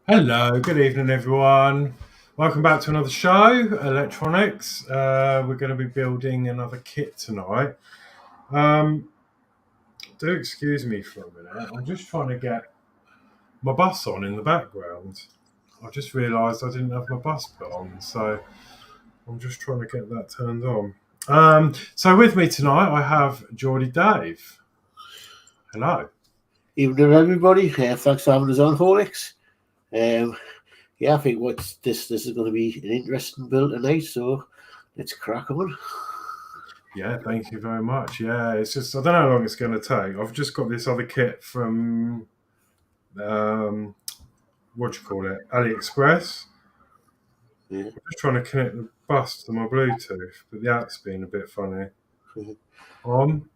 Hello, good evening, everyone. Welcome back to another show, Electronics. We're going to be building another kit tonight. Do excuse me for a minute. I'm just trying to get my bus on in the background. I just realised I didn't have my bus put on, so I'm just trying to get that turned on. So with me tonight, I have Geordie Dave. Hello. Evening, everybody. Thanks for having us on, Horlixs. I think this is going to be an interesting build tonight, so let's crack on. Yeah, thank you very much. Yeah, it's just I don't know how long it's going to take. I've just got this other kit from what do you call it? AliExpress. Yeah. I'm just trying to connect the bus to my Bluetooth, but the app's being a bit funny. On.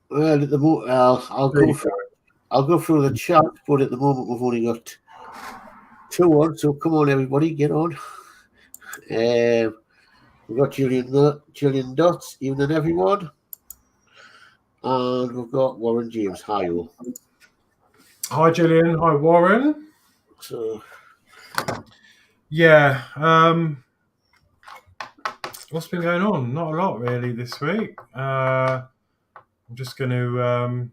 Well, at the moment, I'll go through the chat, but at the moment we've only got two on. So come on, everybody, get on. We've got Gillian Dotz, evening, everyone, and we've got Warren James. Hi, all. Hi, Gillian. Hi, Warren. So yeah, what's been going on? Not a lot really this week. I'm just going to.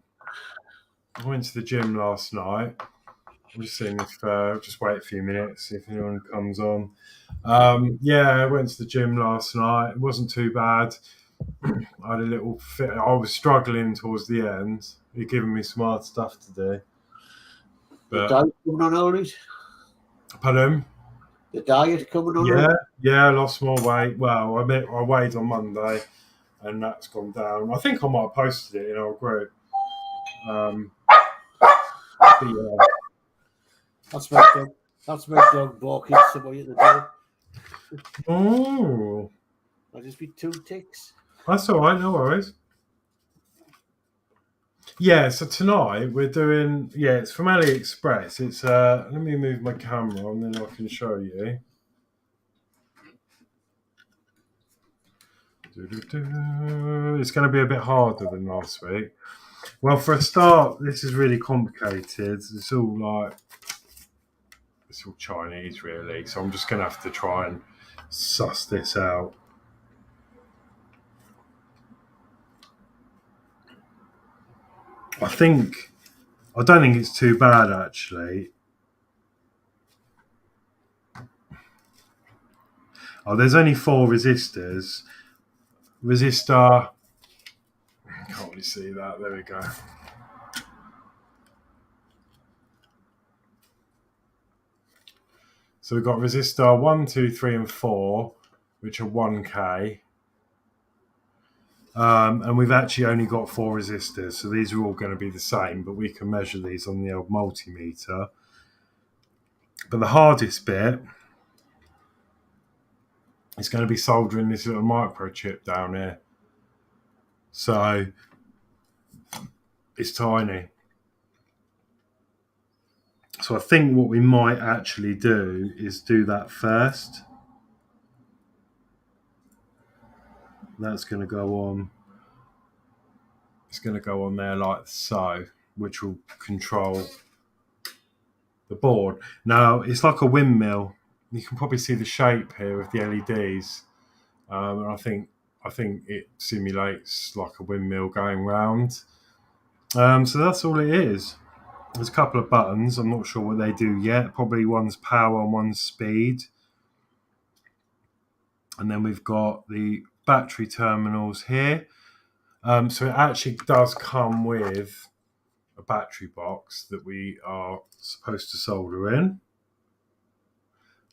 I went to the gym last night. I'm just seeing if just wait a few minutes, see if anyone comes on. I went to the gym last night. It wasn't too bad. I had a little fit. I was struggling towards the end. You're giving me some hard stuff to do. the diet coming on, all right? Pardon? The diet coming on. Yeah, I lost more weight. Well, I weighed on Monday, and that's gone down. I think I might have posted it in our group. Yeah. That's my dog barking somebody at the door. Oh, I'll just be 2 ticks. That's all right. No worries. Yeah, so tonight we're doing. Yeah, it's from AliExpress. It's let me move my camera and then I can show you. It's going to be a bit harder than last week. Well, for a start, this is really complicated. It's all Chinese, really. So I'm just going to have to try and suss this out. I don't think it's too bad, actually. Oh, there's only 4 resistors. Resistor. Can't really see that. There we go. So we've got resistor 1, 2, 3, and 4, which are 1K. And we've actually only got 4 resistors, so these are all going to be the same, but we can measure these on the old multimeter. But the hardest bit is going to be soldering this little microchip down here. So it's tiny. So I think what we might actually do is do that first. That's going to go on. It's going to go on there like so, which will control the board. Now, it's like a windmill. You can probably see the shape here of the LEDs. And I think it simulates like a windmill going round. So that's all it is. There's a couple of buttons. I'm not sure what they do yet. Probably one's power and one's speed. And then we've got the battery terminals here. So it actually does come with a battery box that we are supposed to solder in.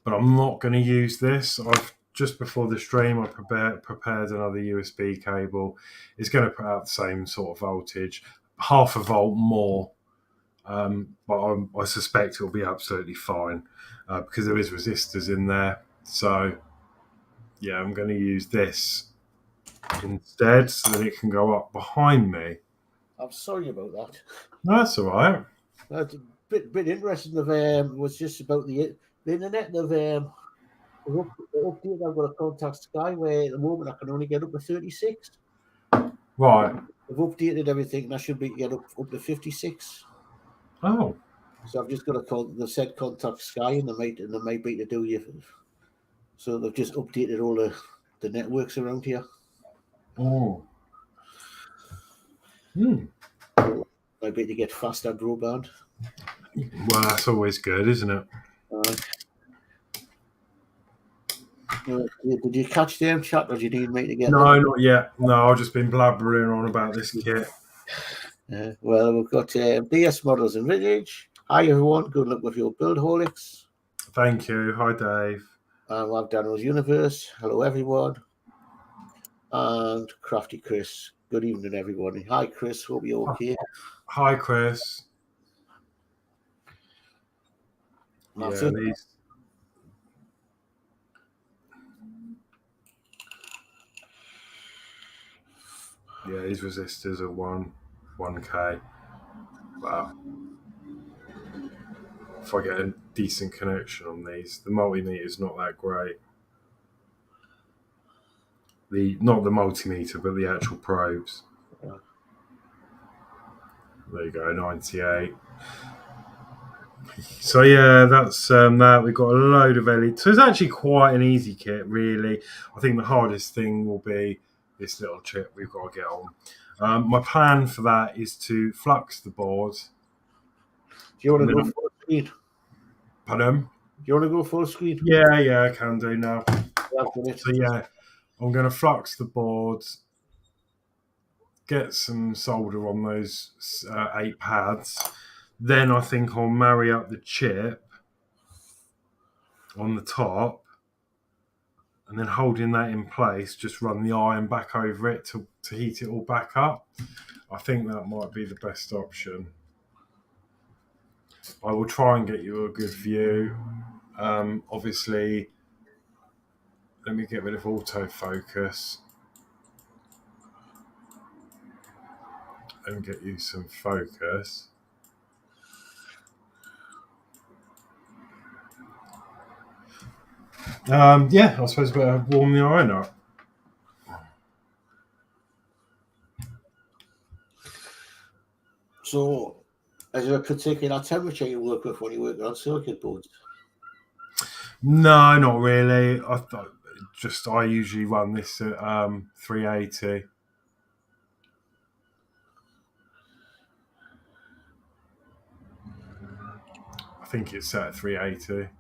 But I'm not going to use this. Just before the stream, I prepared another USB cable. It's going to put out the same sort of voltage, half a volt more. But I suspect it'll be absolutely fine because there is resistors in there. So yeah, I'm going to use this instead so that it can go up behind me. I'm sorry about that. No, that's all right. That's a bit interesting. Was just about the internet. The update. I've got a contact Sky where at the moment I can only get up to 36. Right. I've updated everything and I should be get up to 56. Oh. So I've just got to call. They said contact Sky, and they might be to do you. So they've just updated all the networks around here. Oh. Hmm. So might be to get faster broadband. Well, that's always good, isn't it? Did you catch them chat, or did you need me to get No, them? not yet. No, I've just been blabbering on about this kit. Well, we've got DS Models and Vintage. Hi, everyone. Good luck with your build, Horlixs. Thank you. Hi, Dave. And we've Danno's Universe. Hello, everyone. And Crafty Chris. Good evening, everyone. Hi, Chris. Hope you're okay. Hi, Chris. That's yeah, it. these resistors are 1K. Wow. If I get a decent connection on these, the multimeter is not that great. Not the multimeter, but the actual probes. Yeah. There you go, 98. So yeah, that's that. We've got a load of LED. So it's actually quite an easy kit, really. I think the hardest thing will be this little chip we've got to get on. My plan for that is to flux the board. Do you want to go full screen? Pardon? Do you want to go full screen? Yeah, I can do now. Yeah, so yeah, I'm going to flux the board, get some solder on those 8 pads. Then I think I'll marry up the chip on the top, and then holding that in place, just run the iron back over it to heat it all back up. I think that might be the best option. I will try and get you a good view. Obviously, let me get rid of autofocus and get you some focus. I suppose we better warm the iron up. So, is there a particular temperature you work with when you work on circuit boards? No, not really. I usually run this at 380. I think it's set at 380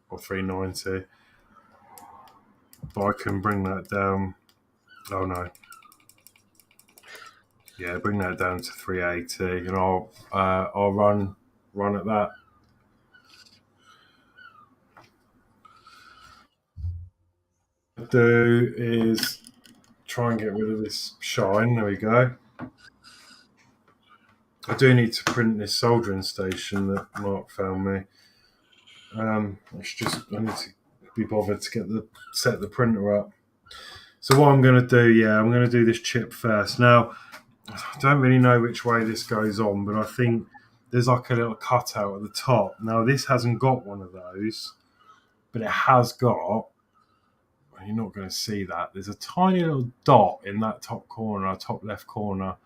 or 390. But I can bring that down. Oh no. Yeah, bring that down to 380, and I'll run at that. What I'll do is try and get rid of this shine. There we go. I do need to print this soldering station that Mark found me. I need to be bothered to set the printer up. So what I'm going to do, I'm going to do this chip first. Now, I don't really know which way this goes on, but I think there's like a little cutout at the top. Now, this hasn't got one of those, but it has got, you're not going to see that, there's a tiny little dot in that top left corner.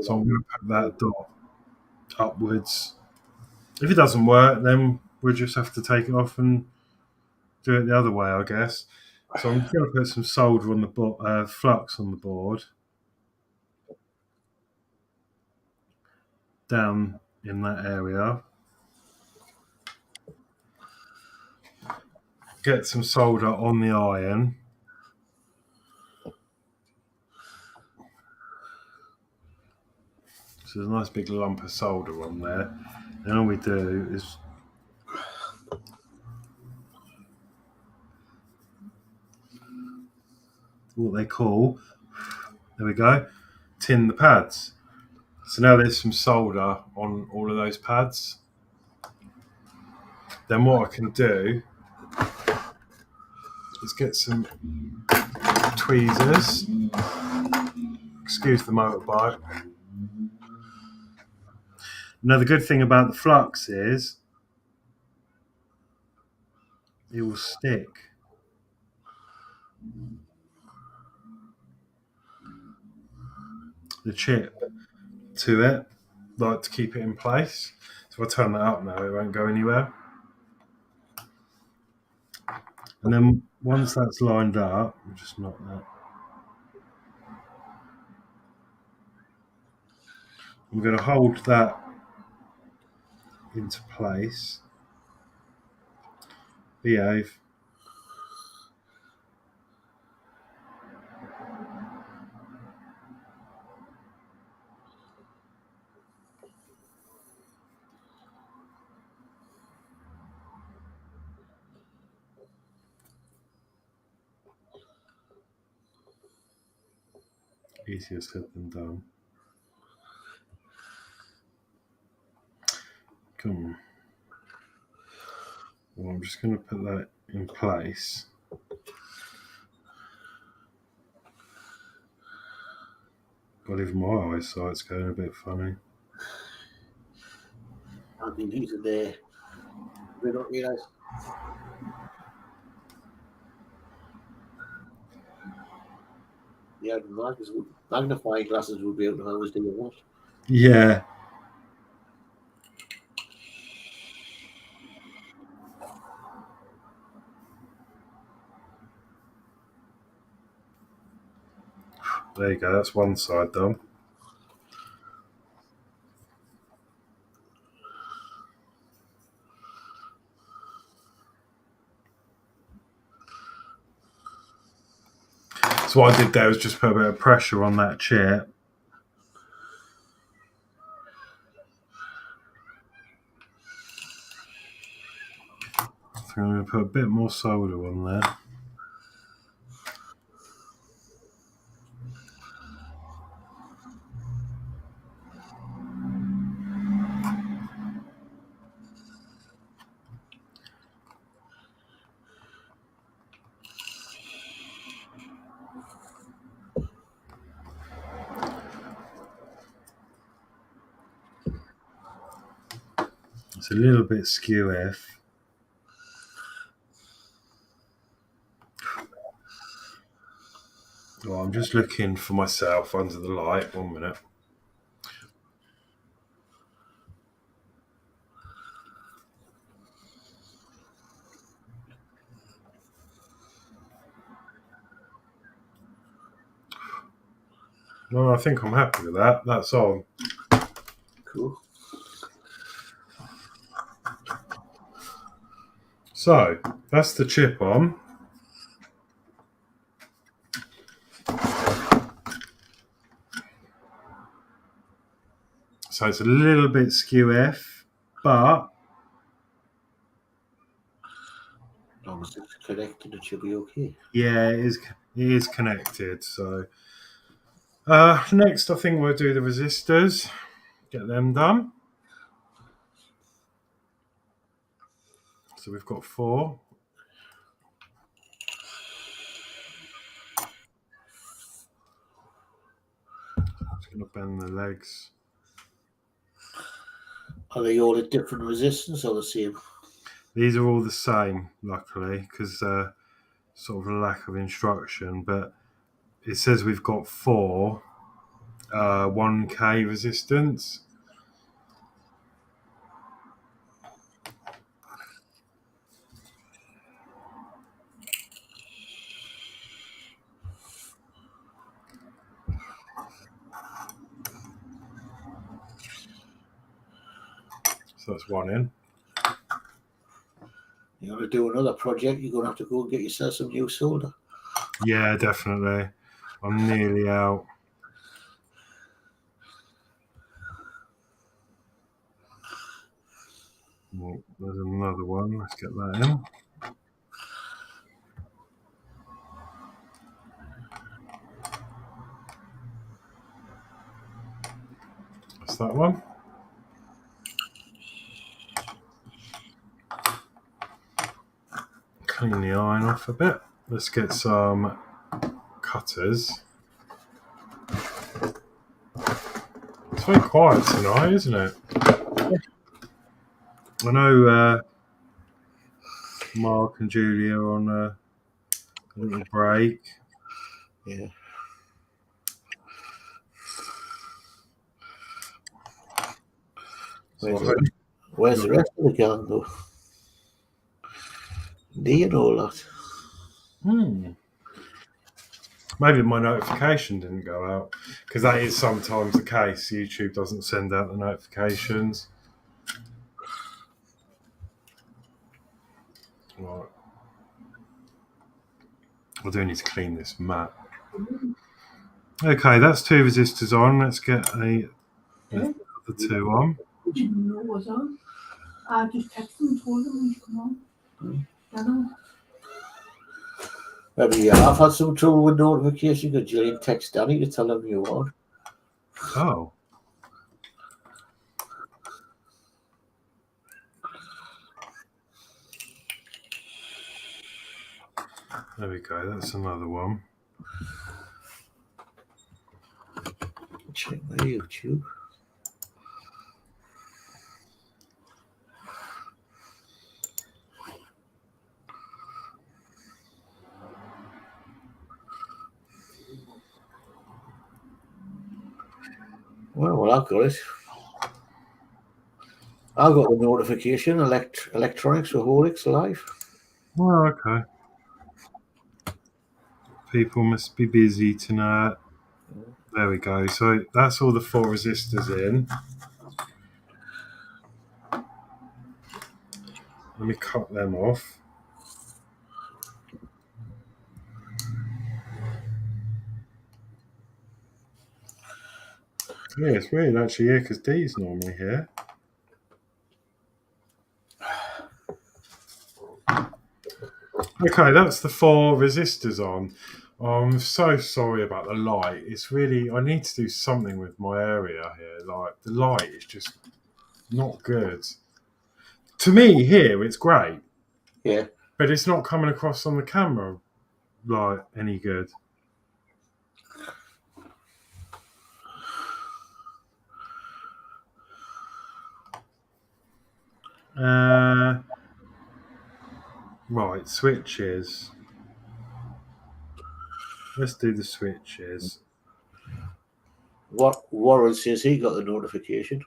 So I'm going to put that dot upwards. If it doesn't work, then we'll just have to take it off and do it the other way, I guess. So I'm going to put some solder on the flux on the board, down in that area. Get some solder on the iron. So there's a nice big lump of solder on there. And all we do is what they call, there we go, tin the pads. So now there's some solder on all of those pads. Then what I can do is get some tweezers. Excuse the motorbike. Now the good thing about the flux is it will stick. The chip to it, like to keep it in place. So if I turn that up now, it won't go anywhere. And then once that's lined up, I'll just knock that. I'm going to hold that into place. Behave. Easier said than done. Come on. Well, I'm just going to put that in place. God, even my eyesight's going a bit funny. I've been using there. We don't realise. Yeah, magnifying glasses would be able to always do what. Yeah. There you go, that's one side done. So what I did there was just put a bit of pressure on that chair. So I'm going to put a bit more solder on there. It's a little bit skew-F. Well, I'm just looking for myself under the light. 1 minute. No, I think I'm happy with that. That's on. Cool. So, that's the chip on. So it's a little bit skew-F, but As long as it's connected, it should be okay. yeah, it is connected. So next I think we'll do the resistors, get them done. So we've got 4. Just going to bend the legs. Are they all at different resistance or the same? These are all the same, luckily, because sort of a lack of instruction. But it says we've got 4 1K resistance. So that's 1 in. You're going to do another project, you're going to have to go and get yourself some new solder. Yeah, definitely. I'm nearly out. Well, there's another one. Let's get that in. That's that one. Clean the iron off a bit. Let's get some cutters. It's very quiet tonight, isn't it? I know Mark and Julia are on a little break. Yeah. So Where's the rest of the gang, though? Do you know that? Maybe my notification didn't go out, because that is sometimes the case. YouTube doesn't send out the notifications. Right. I do need to clean this mat. Okay, that's 2 resistors on. Let's get the two on. Didn't know it was on. I just texted him and told him he's come on. Danno. Maybe I've had some trouble with notification because Gillian text Danny to tell him you on. Oh. There we go. That's another one. Check my YouTube. Well, I've got it. I've got the notification, electronics for Horlixs live. Well, okay. People must be busy tonight. There we go. So that's all the 4 resistors in. Let me cut them off. Yeah, it's weird actually here because Dee's normally here. Okay, that's the 4 resistors on. I'm so sorry about the light. It's really, I need to do something with my area here. Like, the light is just not good. To me here, it's great. Yeah. But it's not coming across on the camera like any good. Right, switches. Let's do the switches. What Warren says he got the notification.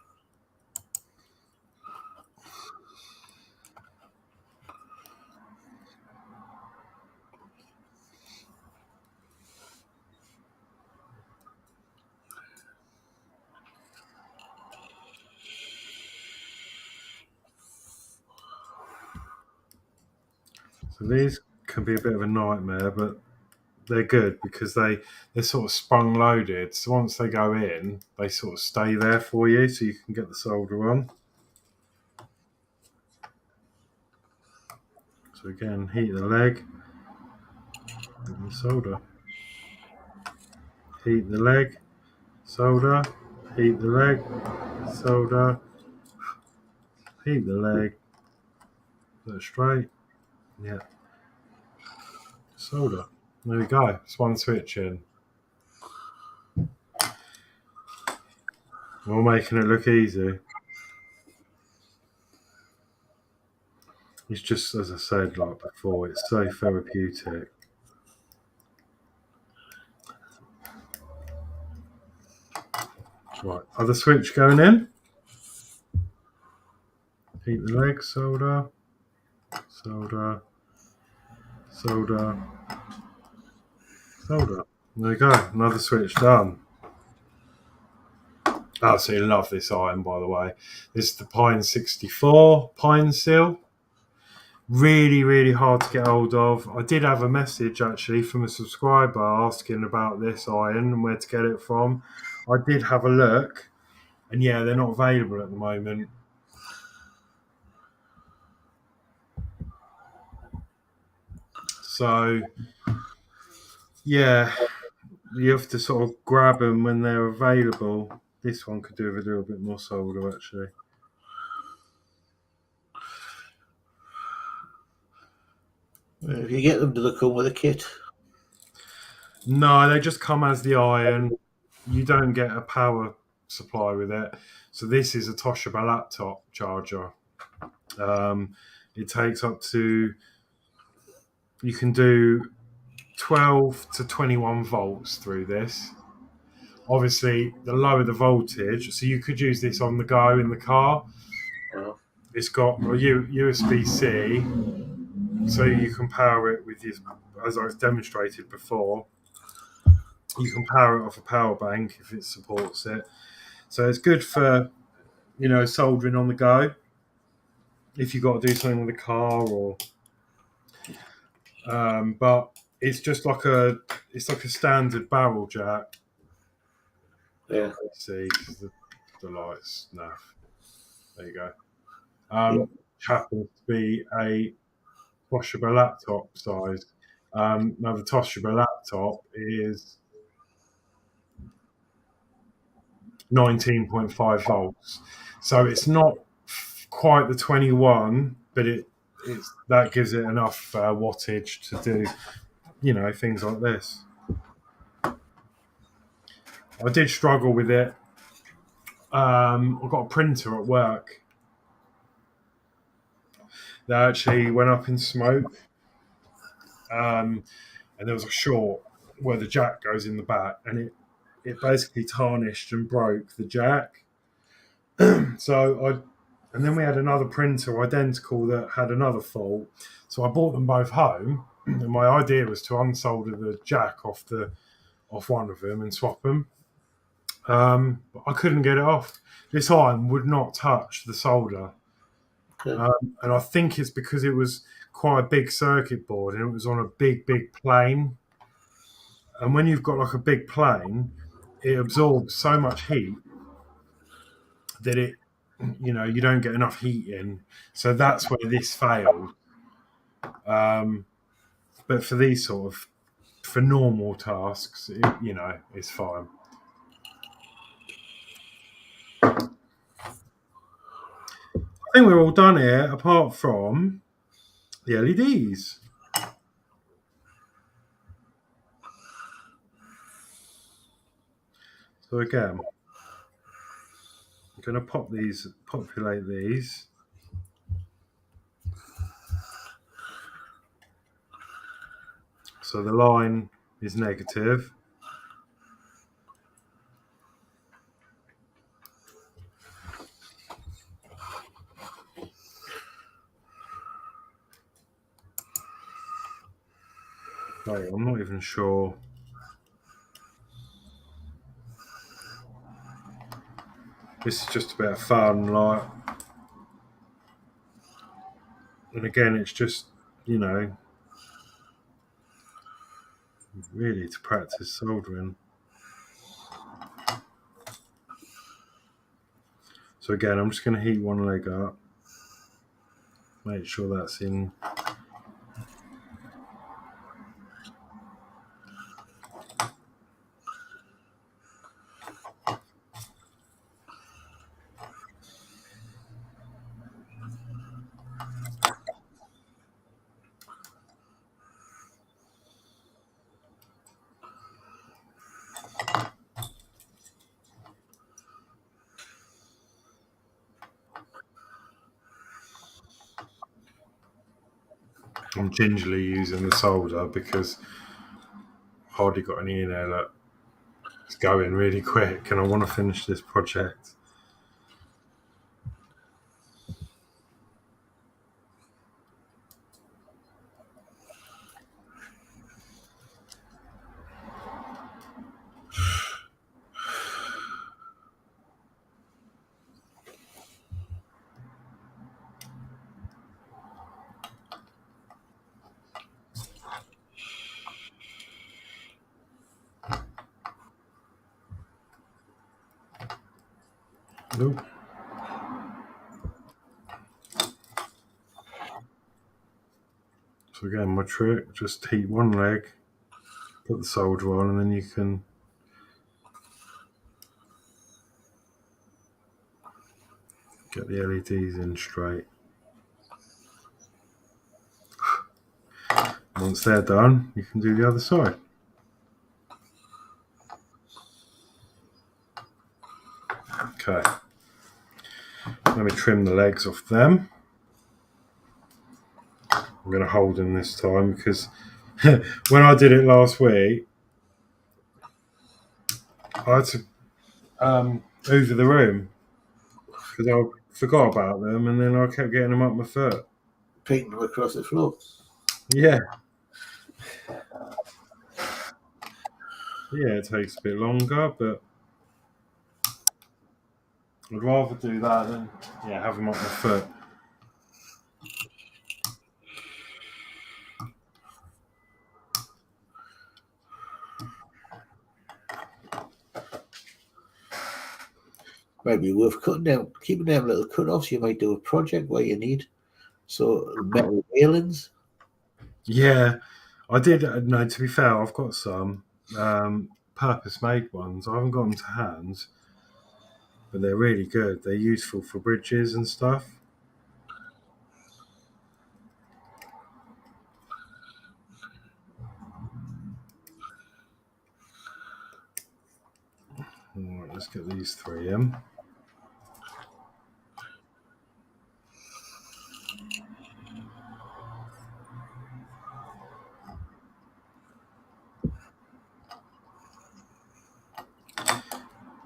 So these can be a bit of a nightmare, but they're good because they're sort of sprung loaded. So once they go in, they sort of stay there for you, so you can get the solder on. So again, heat the leg, and the solder. Heat the leg, solder. Heat the leg, solder. Heat the leg. Put it straight. Yeah. Solder. There we go. It's one switch in. We're making it look easy. It's just, as I said, like before, it's so therapeutic. Right, other switch going in. Heat the leg, solder, solder, solder, solder. There we go, another switch done. I absolutely love this iron, by the way. This is the Pine 64 Pine Seal. Really, really hard to get hold of. I did have a message actually from a subscriber asking about this iron and where to get it from. I did have a look, and yeah, they're not available at the moment. So, yeah, you have to sort of grab them when they're available. This one could do with a little bit more solder, actually. If you get them, do they come with a kit? No, they just come as the iron. You don't get a power supply with it. So this is a Toshiba laptop charger. It takes up to, you can do 12 to 21 volts through this. Obviously, the lower the voltage, so you could use this on the go in the car. it's got a USB-C, so you can power it with your, as I've demonstrated before, you can power it off a power bank if it supports it. So it's good for, soldering on the go. If you've got to do something with a car or, but it's just like a standard barrel jack. Yeah. See, the lights, naff. There you go. Happens to be a Toshiba laptop size. Now the Toshiba laptop is 19.5 volts, so it's not quite the 21, but that gives it enough wattage to do, things like this. I did struggle with it. I've got a printer at work that actually went up in smoke, and there was a short where the jack goes in the back, and it basically tarnished and broke the jack. And then we had another printer identical that had another fault. So I brought them both home, and my idea was to unsolder the jack off one of them and swap them. But I couldn't get it off. This iron would not touch the solder. And I think it's because it was quite a big circuit board and it was on a big plane. And when you've got like a big plane, it absorbs so much heat that you don't get enough heat in. So that's where this failed. But for these for normal tasks, it's fine. I think we're all done here, apart from the LEDs. So again, I'm going to populate these. So the line is negative. Wait, I'm not even sure. This is just a bit of fun, like, and again, it's just, really to practice soldering. So again, I'm just going to heat one leg up, make sure that's in. I'm gingerly using the solder because I've hardly got any in there. Look, it's going really quick and I want to finish this project. Nope. So again, my trick, just heat one leg, put the solder on, and then you can get the LEDs in straight. Once they're done, you can do the other side. Okay. Let me trim the legs off them. I'm going to hold them this time because when I did it last week, I had to hoover the room because I forgot about them, and then I kept getting them up my foot. Painting them across the floor. Yeah. Yeah, it takes a bit longer, but I'd rather do that than have them up my foot. Maybe worth keeping them little cut-offs. You might do a project where you need metal railings. Yeah, I did. No, to be fair, I've got some purpose-made ones. I haven't got them to hand, but they're really good. They're useful for bridges and stuff. All right, let's get these 3 in.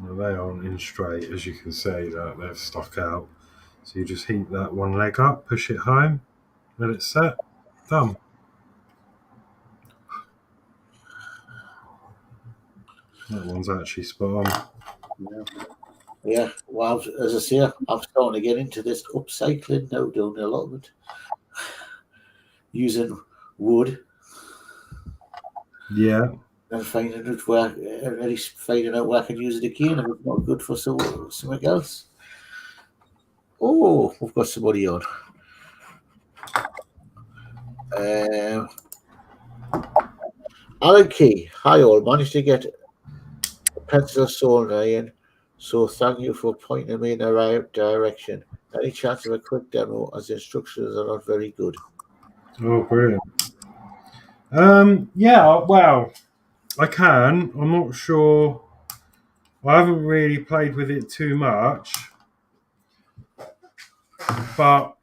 Now they aren't in straight, as you can see, that they've stuck out. So you just heat that one leg up, push it home, let it set, done. That one's actually spot on. Yeah. Well, as I say, I'm starting to get into this upcycling now, doing a lot of it using wood. Yeah. And finding out where I can use it again if it's not good for something else. Oh, we've got somebody on. Alan Key, hi all. Managed to get a pencil soldering in, so thank you for pointing me in the right direction. Any chance of a quick demo, as the instructions are not very good? Oh, brilliant. Yeah, well, I can. I'm not sure. I haven't really played with it too much, but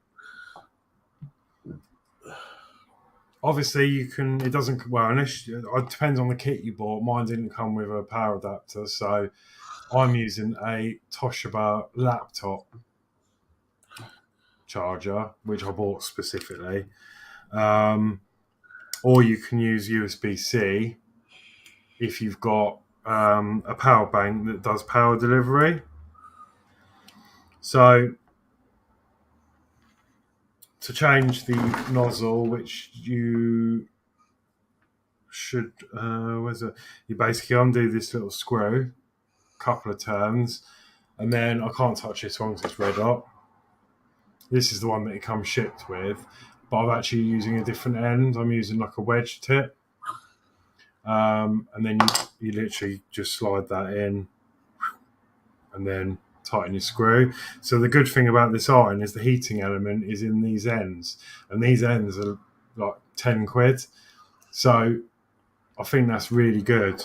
obviously you can. It doesn't. Well, unless it depends on the kit you bought. Mine didn't come with a power adapter, so I'm using a Toshiba laptop charger, which I bought specifically. Or you can use USB-C if you've got a power bank that does power delivery. So to change the nozzle, which you should, where's it? You basically undo this little screw, couple of turns, and then I can't touch this one because it's red hot. This is the one that it comes shipped with, but I'm actually using a different end. I'm using like a wedge tip. And then you literally just slide that in and then tighten your screw. So the good thing about this iron is the heating element is in these ends, and these ends are like 10 quid. So I think that's really good.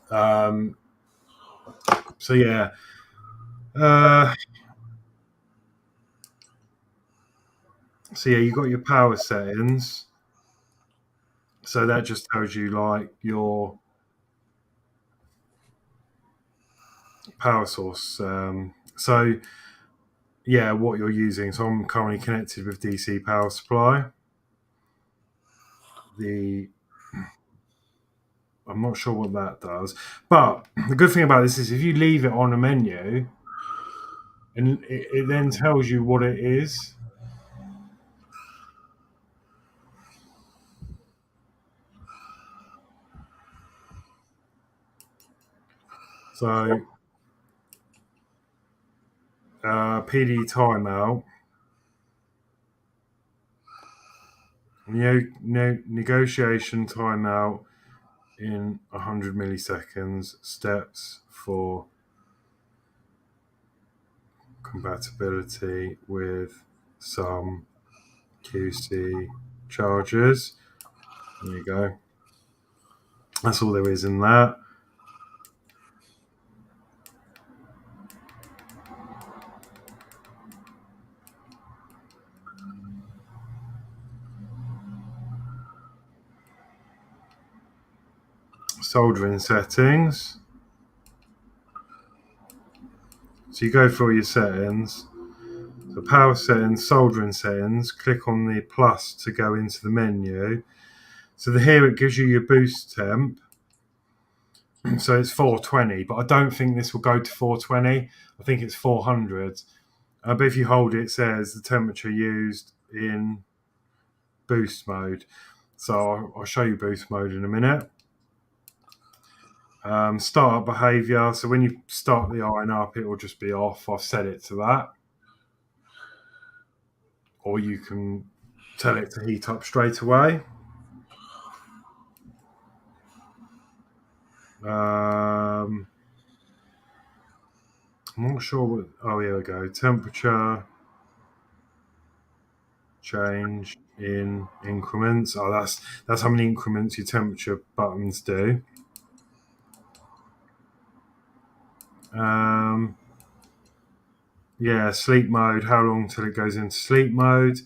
So yeah. So yeah, you got your power settings. So that just tells you like your power source. So yeah, what you're using. So I'm currently connected with DC power supply. I'm not sure what that does, but the good thing about this is if you leave it on a menu, and it then tells you what it is. So PD timeout. Negotiation timeout in 100 milliseconds. Steps for compatibility with some QC chargers. There you go. That's all there is in that. Soldering settings. So you go through your settings. So power settings, soldering settings, click on the plus to go into the menu. So here it gives you your boost temp. So it's 420, but I don't think this will go to 420. I think it's 400. But if you hold it, it says the temperature used in boost mode. So I'll show you boost mode in a minute. Startup behavior. So when you start the iron up, it will just be off. I've set it to that. Or you can tell it to heat up straight away. I'm not sure what. Oh, here we go. Temperature change in increments. Oh, that's how many increments your temperature buttons do. Yeah, sleep mode. How long till it goes into sleep mode?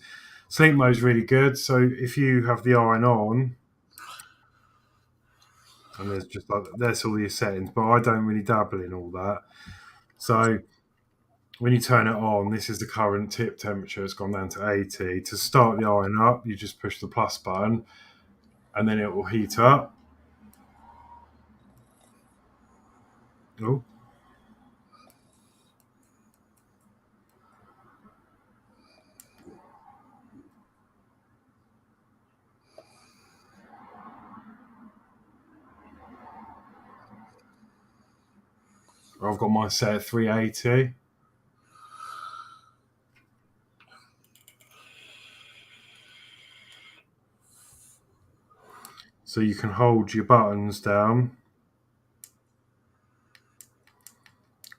Sleep mode is really good. So if you have the iron on, and there's just like there's all your settings, but I don't really dabble in all that. So when you turn it on, this is the current tip temperature. It's gone down to 80. To start the iron up, you just push the plus button, and then it will heat up. Oh. I've got mine set at 380. So you can hold your buttons down,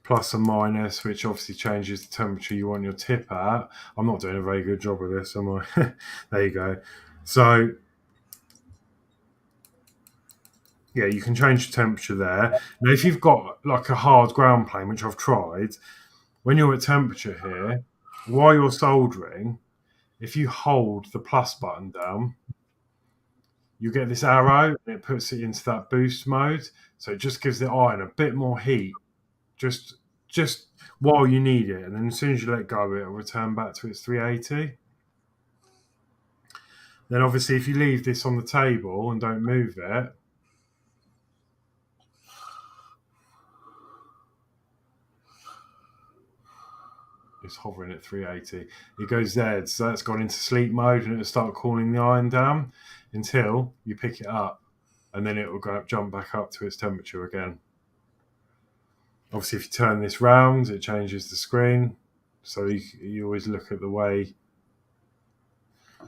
plus and minus, which obviously changes the temperature you want your tip at. I'm not doing a very good job of this, am I? There you go. So yeah, you can change the temperature there. Now, if you've got like a hard ground plane, which I've tried, when you're at temperature here, while you're soldering, if you hold the plus button down, you get this arrow and it puts it into that boost mode. So it just gives the iron a bit more heat, just while you need it. And then as soon as you let go, it'll return back to its 380. Then obviously if you leave this on the table and don't move it, it's hovering at 380. It goes dead, so that's gone into sleep mode, and it'll start cooling the iron down until you pick it up, and then it will jump back up to its temperature again. Obviously, if you turn this round, it changes the screen, so you always look at the way.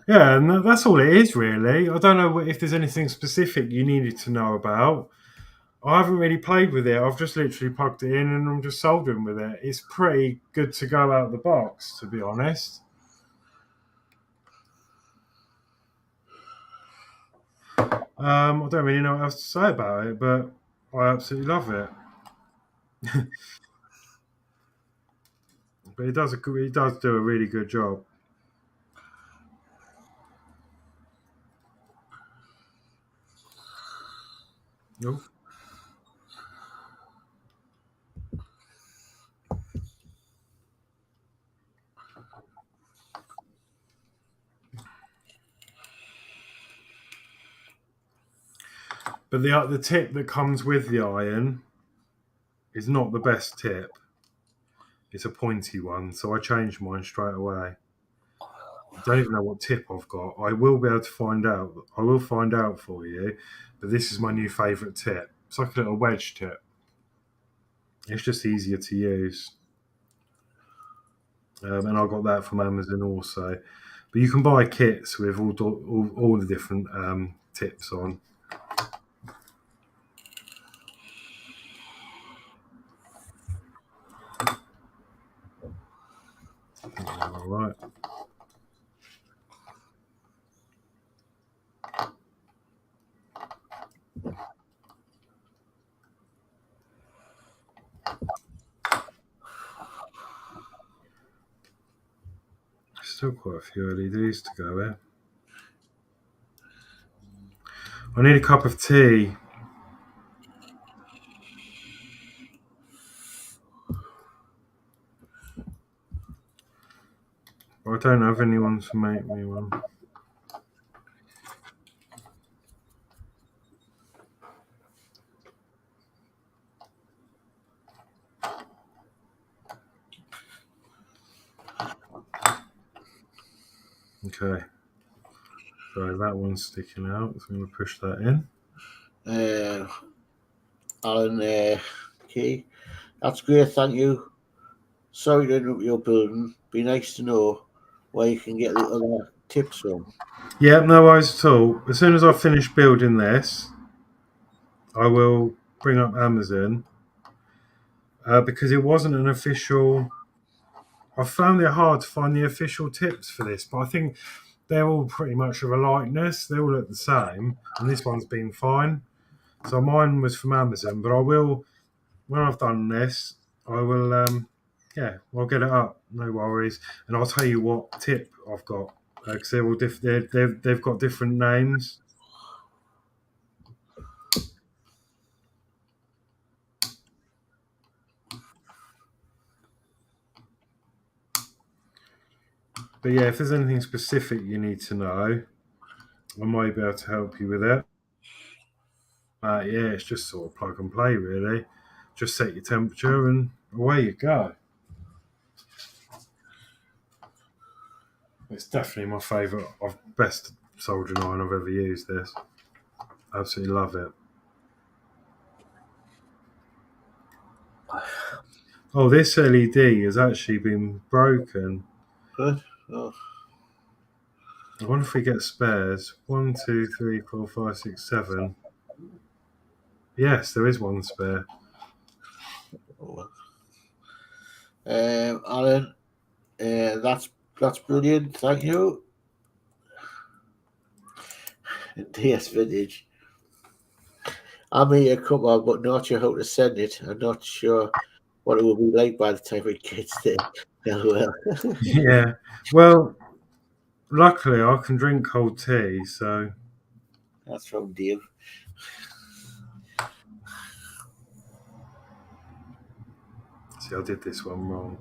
Yeah, and that's all it is, really. I don't know if there's anything specific you needed to know about. I haven't really played with it. I've just literally plugged it in and I'm just soldering with it. It's pretty good to go out of the box, to be honest. I don't really know what else to say about it, but I absolutely love it. But it does do a really good job. Nope. But the tip that comes with the iron is not the best tip. It's a pointy one, so I changed mine straight away. I don't even know what tip I've got. I will be able to find out. I will find out for you. But this is my new favourite tip. It's like a little wedge tip. It's just easier to use. And I got that from Amazon also. But you can buy kits with all the different tips on. All right. Still quite a few LEDs to go here. I need a cup of tea. don't have anyone to make me one. Okay. So that one's sticking out, so I'm going to push that in. Alan, Key, that's great, thank you. Sorry to interrupt your building. Be nice to know where you can get the other tips from. Yeah, no worries at all. As soon as I finish building this, I will bring up Amazon because it wasn't an official. I found it hard to find the official tips for this, but I think they're all pretty much of a likeness. They all look the same, and this one's been fine. So mine was from Amazon, but I will, when I've done this, I will, I'll get it up. No worries, and I'll tell you what tip I've got because they're all they've got different names. But yeah, if there's anything specific you need to know, I might be able to help you with it. Yeah, it's just sort of plug and play, really. Just set your temperature and away you go. It's definitely my favourite, best soldering iron I've ever used. This, absolutely love it. Oh, this LED has actually been broken. Good. Oh. I wonder if we get spares. 1, 2, 3, 4, 5, 6, 7. Yes, there is one spare. Alan, that's brilliant. Thank you. DS Vintage. I made a couple, but not sure how to send it. I'm not sure what it will be like by the time it gets there. Well. Yeah. Well, luckily I can drink cold tea, so. That's from Dave. See, I did this one wrong.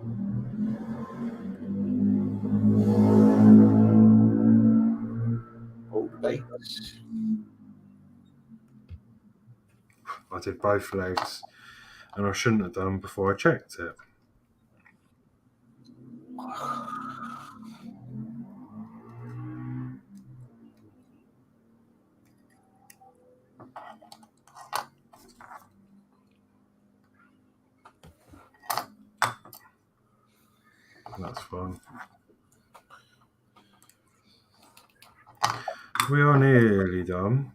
Old legs. I did both legs, and I shouldn't have done before I checked it. That's fine. We are nearly done.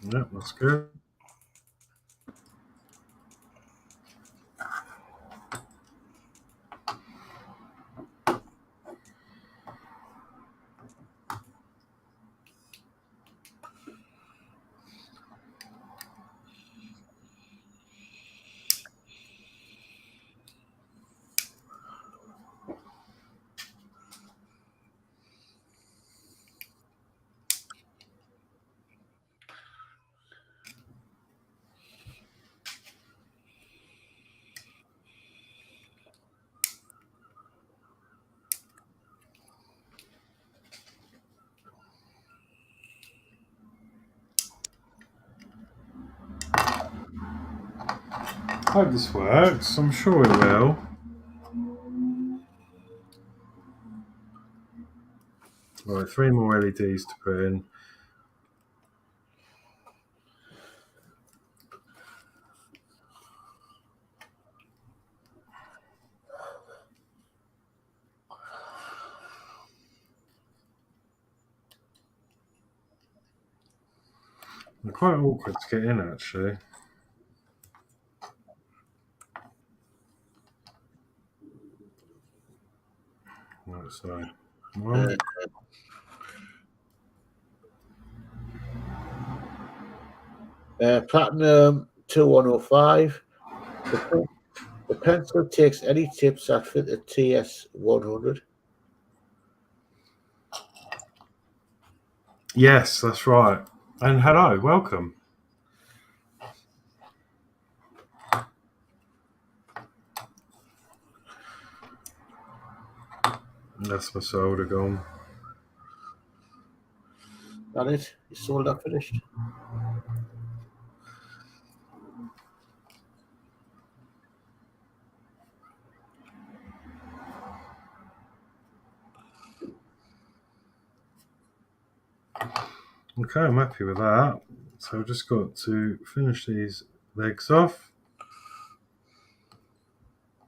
Yep, that's good. Hope this works. I'm sure it will. Right, 3 more LEDs to put in. They're quite awkward to get in, actually. Right, so one. Platinum 2105. The pencil takes any tips that fit the TS 100. Yes, that's right. And hello, welcome. That's my solder gone. That it? Your solder finished? Okay, I'm happy with that. So I've just got to finish these legs off.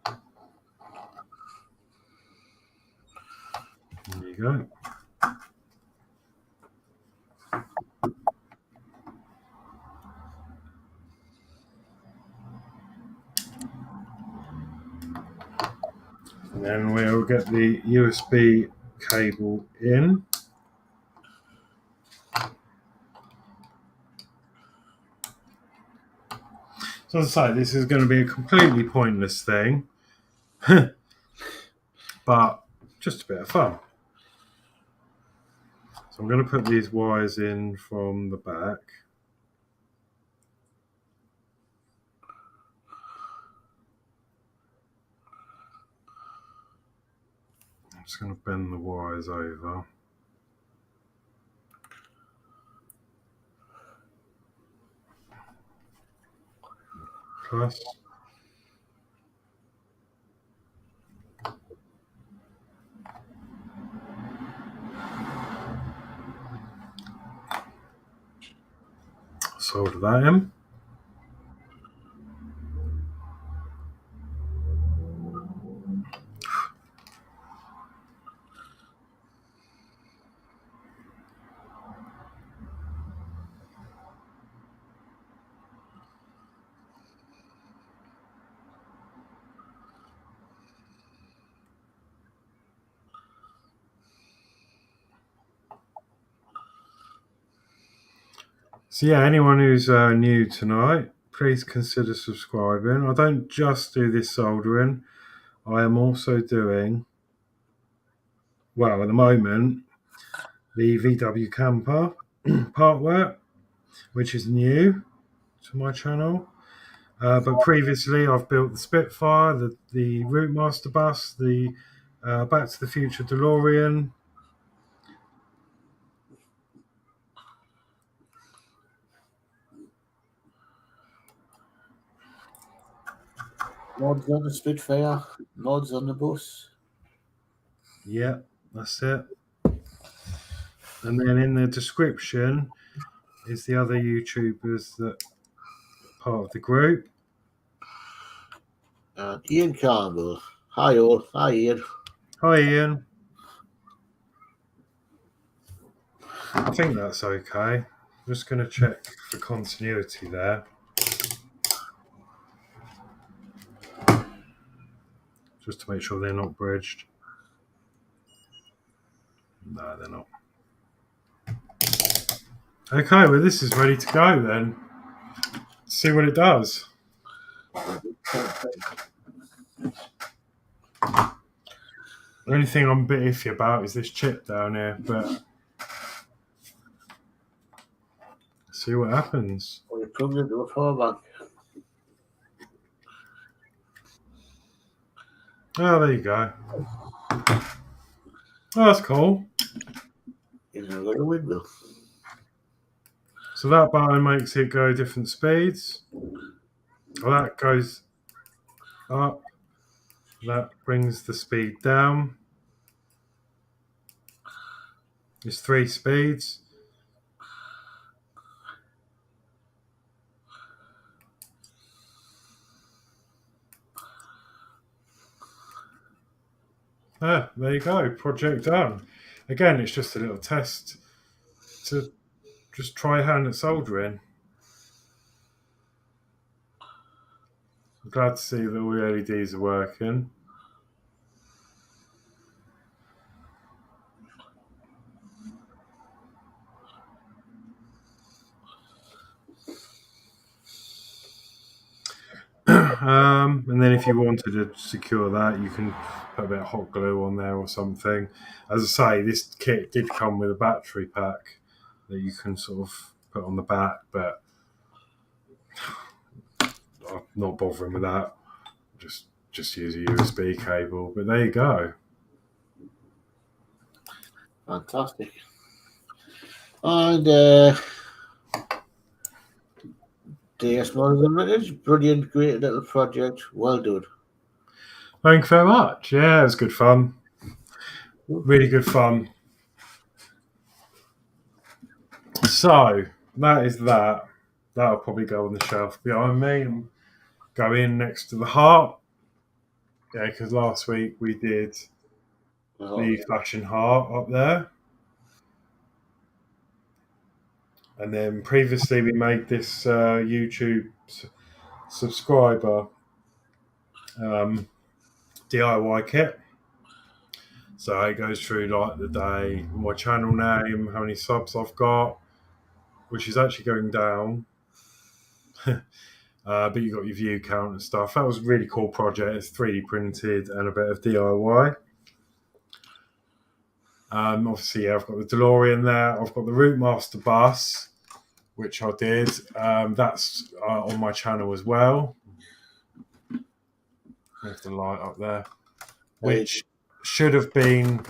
There you go. And then we'll get the USB cable in. So as I say, this is going to be a completely pointless thing, but just a bit of fun. So I'm going to put these wires in from the back. I'm just going to bend the wires over. Plus. Solder that in. So yeah, anyone who's new tonight, please consider subscribing. I don't just do this soldering. I am also doing, well, at the moment, the VW Camper part work, which is new to my channel. But previously, I've built the Spitfire, the Routemaster bus, the Back to the Future DeLorean. Modz on the Spitfire, Modz on the bus. Yeah, that's it. And then in the description is the other YouTubers that are part of the group. Ian Campbell. Hi all. Hi Ian. Hi Ian. I think that's okay. I'm just going to check for continuity there. Just to make sure they're not bridged. No, they're not. Okay, well this is ready to go then. Let's see what it does. The only thing I'm a bit iffy about is this chip down here, but see what happens. Well, you plugged into a power bank. Oh, there you go. Oh, that's cool. You've got a windmill. So that button makes it go different speeds. Well, that goes up. That brings the speed down. It's 3 speeds. Ah, there you go. Project done. Again, it's just a little test to just try hand at soldering. Glad to see that all the LEDs are working. And then if you wanted to secure that, you can put a bit of hot glue on there or something. As I say, this kit did come with a battery pack that you can sort of put on the back, but I'm not bothering with that. Just use a USB cable. But there you go. Fantastic. And DS Models and Vintage, brilliant, great little project. Well done. Thank you very much. Yeah, it was good fun. Really good fun. So that is that. That'll probably go on the shelf behind me and go in next to the heart. Yeah, because last week we did the flashing heart up there. And then previously we made this YouTube subscriber DIY kit. So it goes through like the day, my channel name, how many subs I've got, which is actually going down. But you got your view count and stuff. That was a really cool project. It's 3D printed and a bit of DIY. Obviously, yeah, I've got the DeLorean there. I've got the Routemaster bus, which I did. That's on my channel as well. There's the light up there, which should have been.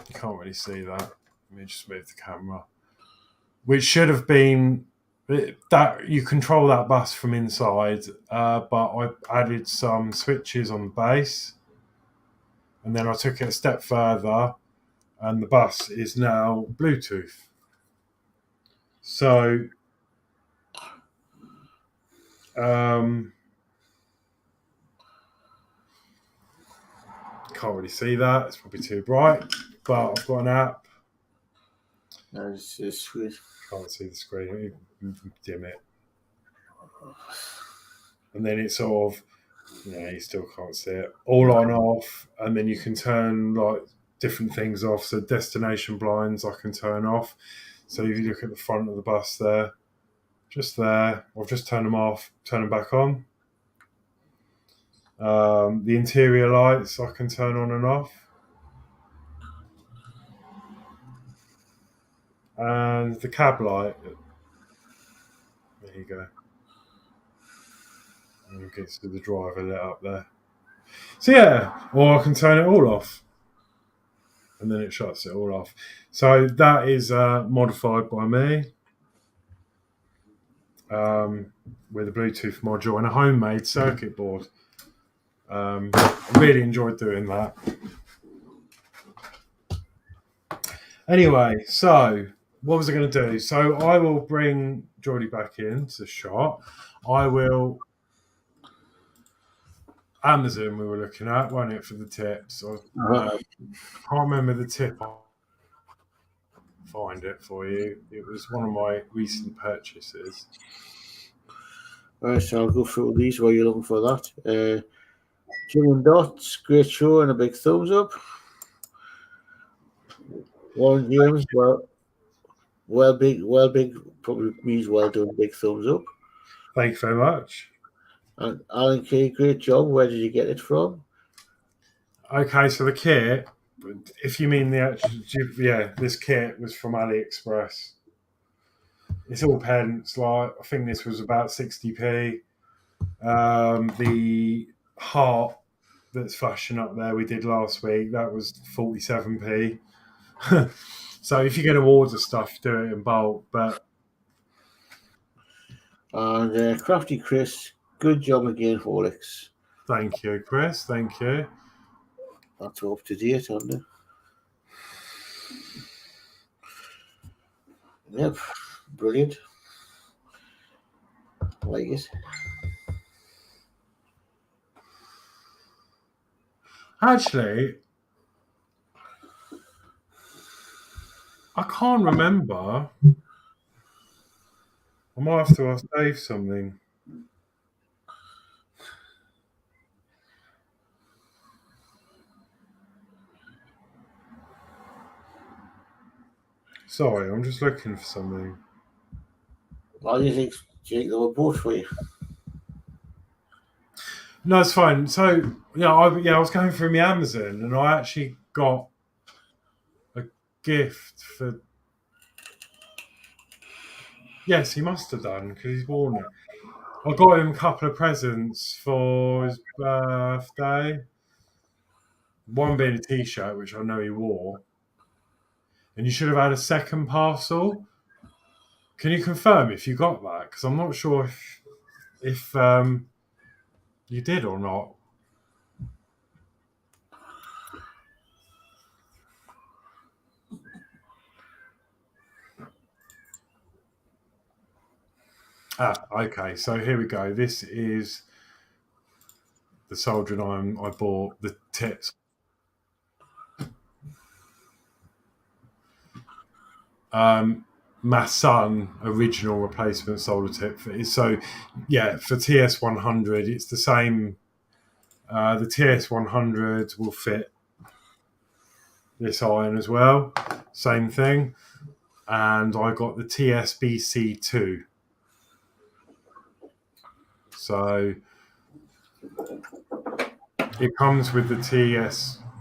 You can't really see that. Let me just move the camera. Which should have been that you control that bus from inside, but I added some switches on the base, and then I took it a step further, and the bus is now Bluetooth. So, can't really see that. It's probably too bright, but I've got an app. That's just sweet. Can't see the screen. Dim it. And then it's sort of, yeah, you still can't see it. All on, off, and then you can turn like different things off. So destination blinds I can turn off. So if you look at the front of the bus there, just there, I've just turned them off, turn them back on. The interior lights I can turn on and off. And the cab light, there you go. And you get to the driver lit up there. So yeah, or I can turn it all off. And then it shuts it all off. So that is modified by me with a Bluetooth module and a homemade circuit board. I really enjoyed doing that. Anyway, so what was I going to do? So I will bring Geordie back into shot. I will... Amazon we were looking at, wasn't it, for the tips? I can't remember the tip. I'll find it for you. It was one of my recent purchases. Right, so I'll go through these while you're looking for that. Gillian Dotz, great show and a big thumbs up. Warren James, well big probably means well done, big thumbs up. Thank you very much. And Alan Key, great job. Where did you get it from? Okay, so the kit, if you mean the actual, yeah, this kit was from AliExpress. It's all pence. Like I think this was about 60p. The heart that's flashing up there we did last week, that was 47p. So if you're going to order stuff, do it in bulk. But and Crafty Chris, good job again, Horlixs. Thank you, Chris. Thank you. That's up to date, aren't they? Yep, brilliant. I like it. Actually, I can't remember. I might have to ask Dave something. Sorry, I'm just looking for something. Why do you think, Jake, they were both for you? No, it's fine. So I was going through my Amazon and I actually got a gift for. Yes, he must have done because he's worn it. I got him a couple of presents for his birthday. One being a T-shirt, which I know he wore, and you should have had a second parcel. Can you confirm if you got that? Because I'm not sure if you did or not. Okay. So here we go. This is the soldering iron I bought. The tips. My son original replacement solder tip so for TS100 it's the same. The TS100 will fit this iron as well, same thing, and I got the TSBC2, so it comes with the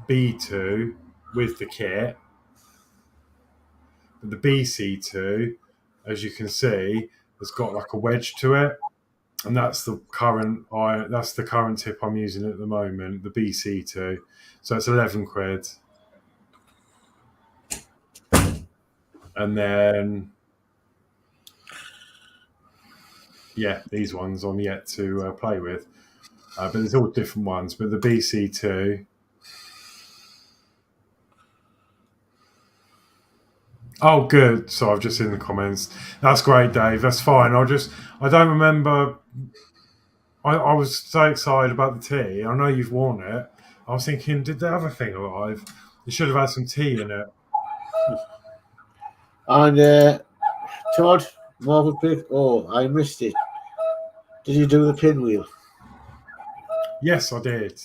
TSB2 with the kit. But the BC2, as you can see, has got like a wedge to it, and that's the current tip I'm using at the moment, the BC2. So it's 11 quid. And then these ones I'm yet to play with, but there's all different ones. But the BC2. Oh, good. So I've just seen the comments. That's great, Dave. That's fine. I don't remember. I was so excited about the tea. I know you've worn it. I was thinking, did the other thing arrive? It should have had some tea in it. And Todd, Marvel pick. Oh, I missed it. Did you do the pinwheel? Yes, I did.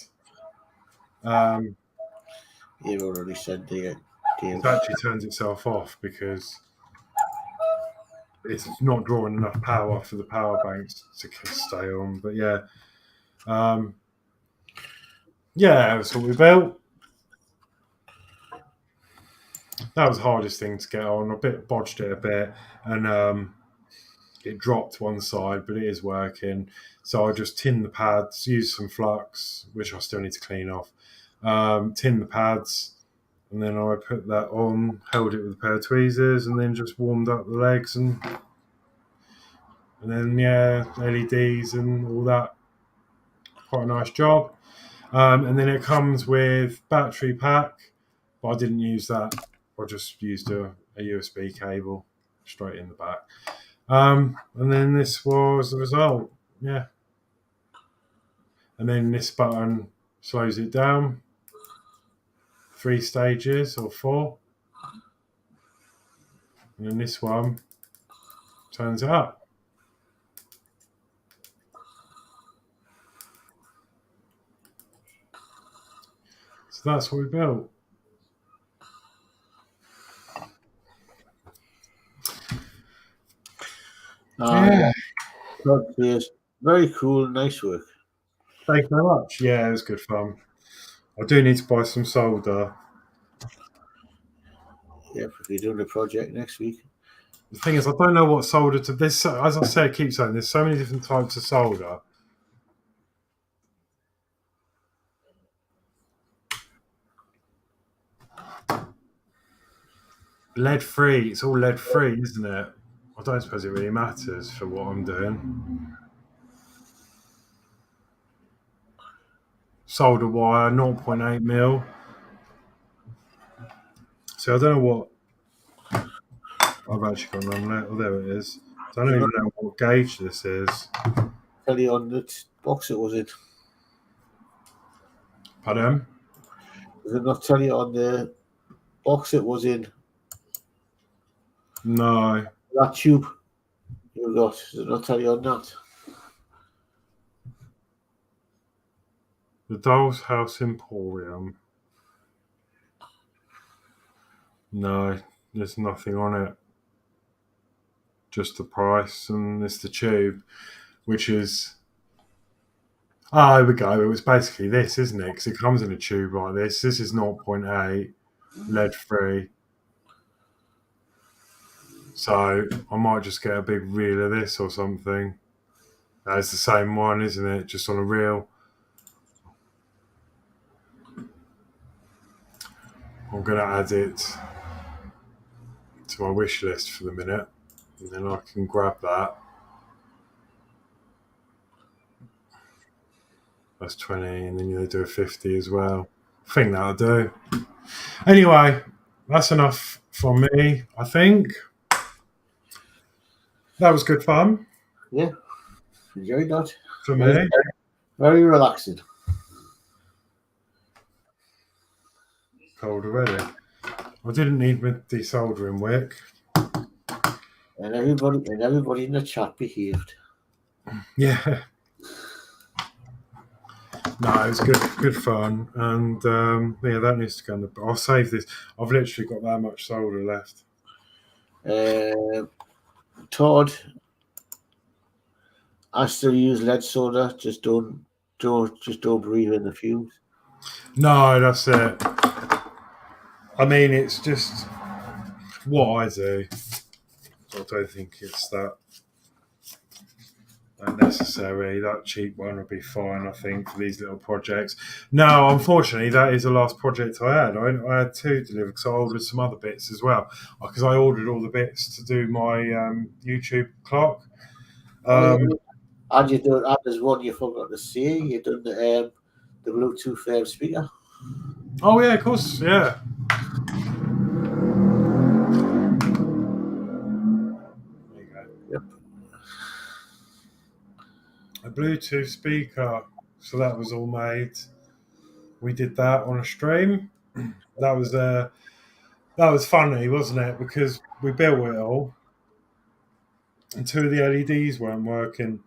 You've already said the It actually turns itself off because it's not drawing enough power for the power banks to stay on. But that's what we built. That was the hardest thing to get on. I bodged it a bit, and it dropped one side, but it is working. So I just tinned the pads, used some flux, which I still need to clean off. Tinned the pads, and then I put that on, held it with a pair of tweezers, and then just warmed up the legs, and then LEDs and all that. Quite a nice job. And then it comes with battery pack, but I didn't use that. I just used a USB cable straight in the back. And then this was the result. Yeah. And then this button slows it down. 3 stages or 4. And then this one turns it up. So that's what we built. Yes. Very cool, nice work. Thank you very much. Yeah, it was good fun. I do need to buy some solder. Yeah, we're doing the project next week. The thing is, I don't know what solder to. This, as I said, keep saying there's so many different types of solder. Lead-free. It's all lead-free, isn't it? I don't suppose it really matters for what I'm doing. Solder wire, 0.8 mil. So I don't know what I've actually got on there. Oh, there it is. I don't even know what gauge this is. Tell you on the box it was in. Pardon? Does it not tell you on the box it was in? No. That tube you got, does it not tell you on that? The Doll's House Emporium. No, There's nothing on it. Just the price, and it's the tube, which is... Oh, here we go. It was basically this, isn't it? Because it comes in a tube like this. This is 0.8, lead-free. So I might just get a big reel of this or something. That's the same one, isn't it? Just on a reel. I'm going to add it to my wish list for the minute, and then I can grab that. That's 20, and then you do a 50 as well. I think that'll do. Anyway, that's enough from me, I think. That was good fun. Yeah, enjoyed that. For me. Very relaxing. Cold already. I didn't need my desoldering wick. And everybody in the chat behaved. Yeah. No, it was good fun, and yeah, that needs to go in the. I'll save this. I've literally got that much solder left. Todd, I still use lead solder. Just don't breathe in the fumes. No, that's it. I mean, it's just what I do. I don't think it's that unnecessary. That cheap one would be fine, I think, for these little projects. No, unfortunately, that is the last project I had. I had 2 delivered because I ordered some other bits as well. Because I ordered all the bits to do my YouTube clock. And you done, there's one you forgot to say. You done the Bluetooth speaker. Oh yeah, of course, yeah. There you go. Yep. A Bluetooth speaker. So that was all made. We did that on a stream. That was funny, wasn't it? Because we built it all, and 2 of the LEDs weren't working,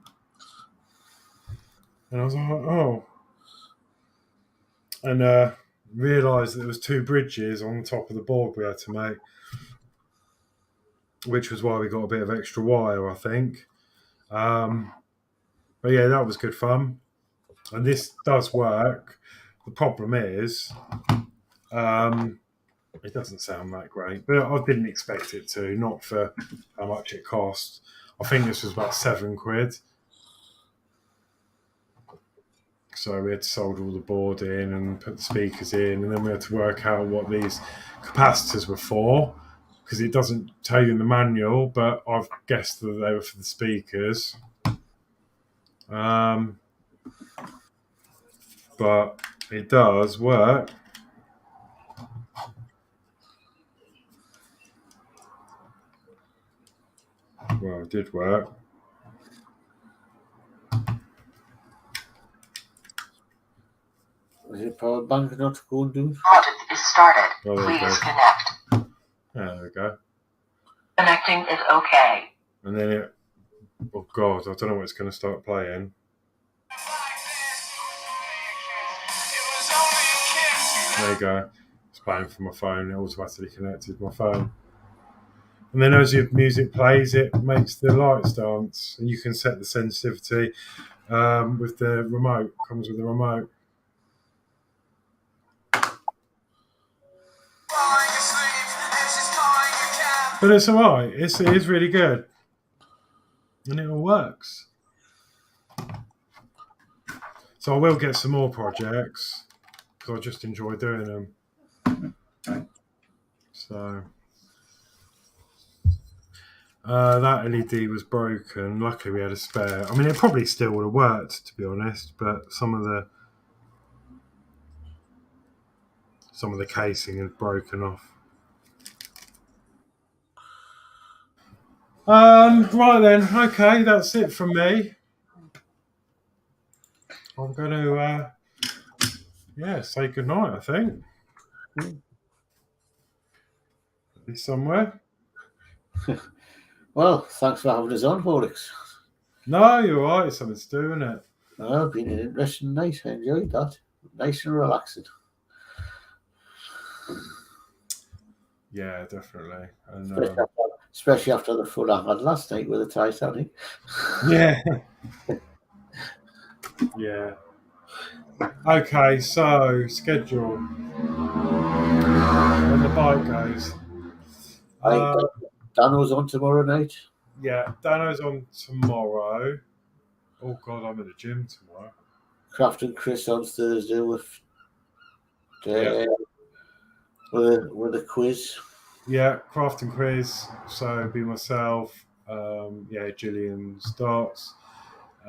and I was like, oh, and realised there was 2 bridges on the top of the board we had to make, which was why we got a bit of extra wire, I think. But yeah, that was good fun, and this does work. The problem is, it doesn't sound that great, but I didn't expect it to, not for how much it cost. I think this was about £7. So we had to solder all the board in and put the speakers in, and then we had to work out what these capacitors were for, because it doesn't tell you in the manual, but I've guessed that they were for the speakers. But it does work. Well, it did work. Is it power bank not going to do? Modz is started. Oh, there we Please go. connect. There we go. Connecting is okay. And then it, oh God, I don't know what it's going to start playing. There you go. It's playing from my phone. It automatically connected my phone. And then as your music plays, it makes the lights dance. And you can set the sensitivity with the remote. Comes with the remote. But it's all right. It is really good. And it all works. So I will get some more projects because I just enjoy doing them. So that LED was broken. Luckily we had a spare. I mean, it probably still would have worked, to be honest, but some of the casing had broken off. Right then, okay, that's it from me. I'm going to, say goodnight, I think. Be somewhere. Well, thanks for having us on, Horlixs. No, you're right. It's something to do, isn't it? Well, been an interesting night. I enjoyed that. Nice and relaxing. Yeah, definitely. And especially after the fun I had last night with the Titanic. yeah. Yeah. Okay, so schedule. When the bike goes. Danno's on tomorrow night. Yeah, Danno's on tomorrow. Oh God, I'm at the gym tomorrow. Crafty Chris on Thursday with Yeah. with a quiz. Yeah, craft and quiz. So it'd be myself, Gillian Dotz,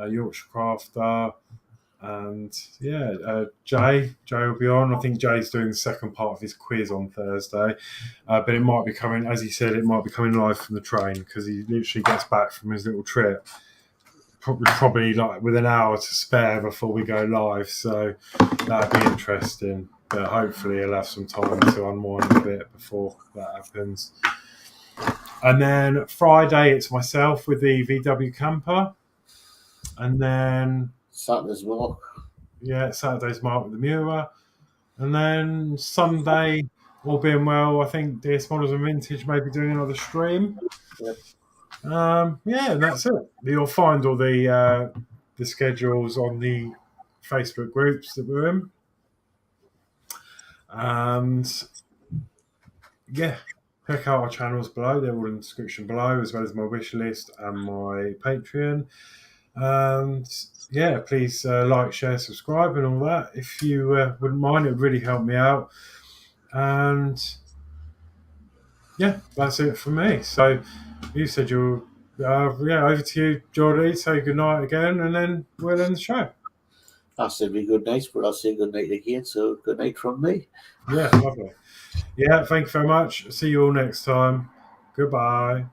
Yorkshire Crafter, and Jay. Jay will be on. I think Jay's doing the second part of his quiz on Thursday, but it might be coming, as he said, it might be coming live from the train because he literally gets back from his little trip. Probably like with an hour to spare before we go live, so that'd be interesting. But hopefully he'll have some time to unwind a bit before that happens. And then Friday it's myself with the VW camper, and then Saturday's Mark. Yeah, Saturday's Mark with the Mura, and then Sunday, all being well, I think DS Models and Vintage may be doing another stream. Yep. And that's it. You'll find all the schedules on the Facebook groups that we're in. And check out our channels below. They're all in the description below, as well as my wish list and my Patreon. And please like, share, subscribe, and all that. If you wouldn't mind, it would really help me out. And that's it for me. So you said you're over to you, Geordie. Say good night again, and then we'll end the show. I said be good night, but I'll say good night again. So good night from me. Yeah, lovely. Yeah, thank you very much. See you all next time. Goodbye.